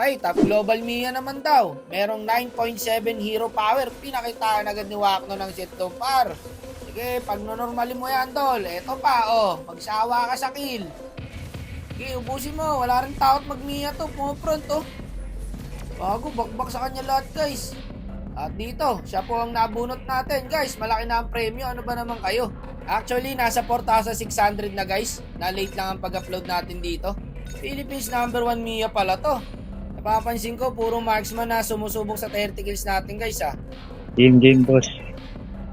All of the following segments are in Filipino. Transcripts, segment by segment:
Okay, top global Mia naman daw. Merong 9.7 hero power. Pinakitaan agad ni Wakno ng set to par. Sige, pag normalin mo yan, tol. Eto pa, oh. Magsawa ka sa kill. Sige, ubusin mo. Wala rin takot mag-Mia to. Pumufront, oh. Bago, bakbak sa kanya lahat, guys. At dito, siya po ang nabunot natin, guys. Malaki na ang premyo. Ano ba naman kayo? Actually, nasa 4,600 na, guys. Na-late lang ang pag-upload natin dito. Philippines number 1 Mia pala to. Napapansin ko, puro marksman na sumusubok sa 30 kills natin, guys, ha. Game, boss.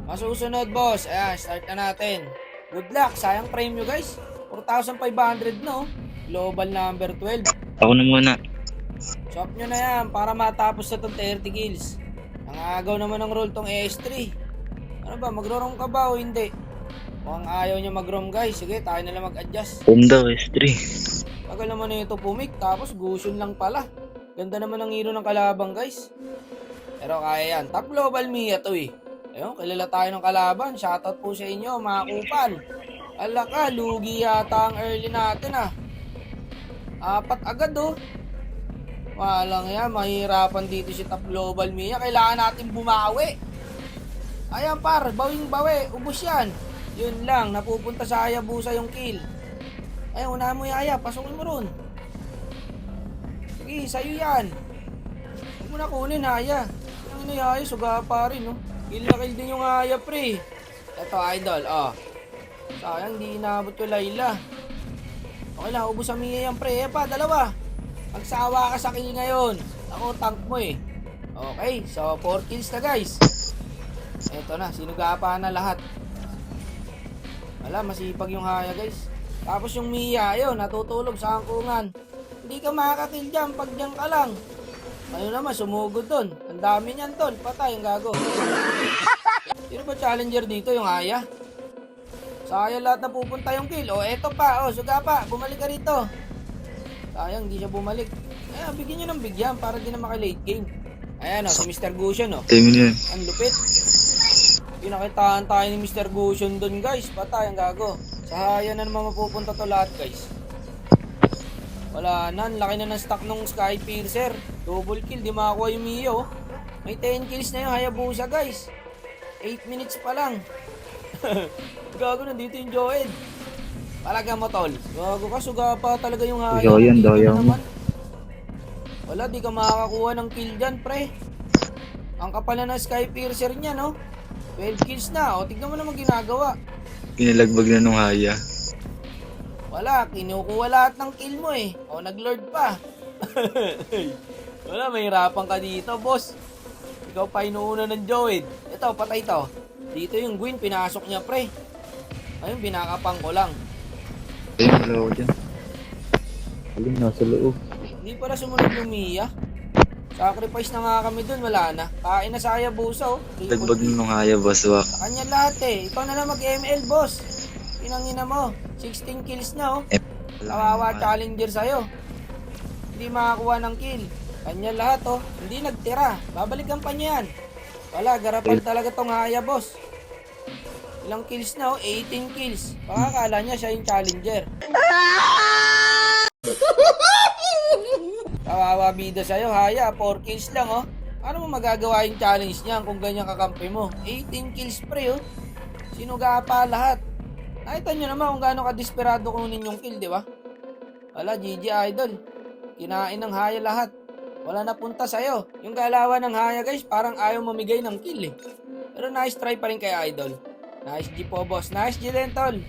Masusunod, boss. Ayan, start na natin. Good luck. Sayang premyo, guys. 4,500 no. Global number 12. Ako na muna. Shop nyo na yan para matapos na itong 30 kills. Nangagaw naman ng roll tong AS3. Ano ba, magro-roam ka ba o hindi? Mukhang ayaw nyo mag-roam, guys. Sige, tayo na lang mag-adjust. Honda S3. Tagal naman na ito pumik, tapos gusion lang pala. Ganda naman ang hero ng kalabang, guys. Pero kaya yan. Top global Mia to eh. Ayun, kilala tayo ng kalaban. Shoutout po sa inyo, mga kupal. Ala ka, lugi yata ang early natin ah. 4 agad oh. Walang yan, mahirapan dito si Top Global Mia. Kailangan natin bumawi. Ayan par, bawing bawi, ubos yan. Yun lang, napupunta sa Hayabusa yung kill. Ayun, unahan mo yung Haya, pasukin mo ron. Sige, sa'yo yan. Huwag mo na kunin Haya. Ang ina yung Haya, suga pa rin no. Kill na kill din yung Haya pre. Eto idol, oh. Sayang, di inabot ko Layla. Okay lang, ubos sa Mia yan pre. Pa, dalawa. Magsawa ka sa kill ngayon. Ako, tank mo eh. Okay, so 4 kills na guys. Eto na, sinugapan na lahat. Wala, masipag yung Haya guys. Tapos yung Mia, ayun, natutulog sa angkungan. Hindi ka makakakill dyan pag dyan ka lang. Ano naman, sumugod dun. Ang dami niyan tol, patay ang gago. Sino ba challenger dito, yung Haya? Sayang lahat na pupunta yung kill. O, eto pa, o, suga pa, bumalik ka rito. Sayang, hindi siya bumalik. Ayan, bigyan nyo ng bigyan para di na maka-late game. Ayan o, si Mr. Gusion o. Tingin yun. Ang lupit. Pinakitaan tayo ni Mr. Gusion dun guys. Patay ang gago. Sa Haya na naman mapupunta to lahat guys. Wala na, ang laki na ng stock nung Sky Piercer. Double kill, di makakuha yung Mio. May 10 kills na yung Hayabusa guys. 8 minutes pa lang. Gago, nandito yung Joed. Talaga mo tol. Gago ka, suga pa talaga yung Haya. Doyan. Wala, di ka makakakuha ng kill dyan pre. Ang kapal na ng Sky Piercer niya no. 12 kills na. O tignan mo naman ginagawa. Pinilagbag na nung Haya. Wala, kinukuha lahat ng kill mo eh. O nag-lord pa. Wala, mahirapan ka dito boss. Ikaw pa inuuna ng Joed. Ito, patay to. Dito yung Gwyn, pinasok niya pre. Ayun, binakapang ko lang. Ayun, wala ko dyan. Aling nasa loob. Hindi pala sumunod yung Mia. Sacrifice na nga kami dun, wala na. Kain na sa Hayabusa oh. Lagbag na nung Haya, boss. Wak. Sa kanya lahat eh. Ikaw na lang mag-ML boss. Pinangina mo. 16 kills na oh. Kawawa challenger sa'yo. Hindi makakuha ng kill. Kanya lahat oh. Hindi nagtira. Babalikan pa niya yan. Wala, garapan talaga tong Haya boss. Ilang kills na oh? 18 kills. Baka akala niya siya yung challenger. Kawawa bida sa'yo, Haya. 4 kills lang, oh. Ano mo magagawa yung challenge niyan kung ganyan kakampi mo? 18 kills pre, oh. Sinuga pa lahat. Nakita nyo naman kung gaano ka-desperado kunin yung kill, di ba? Wala, GG Idol. Kinain ng Haya lahat. Wala na punta sa'yo. Yung galawan ng Haya, guys, parang ayaw mamigay ng kill, eh. Pero nice try pa rin kay Idol. Nice G po, boss. Nice G din, tol.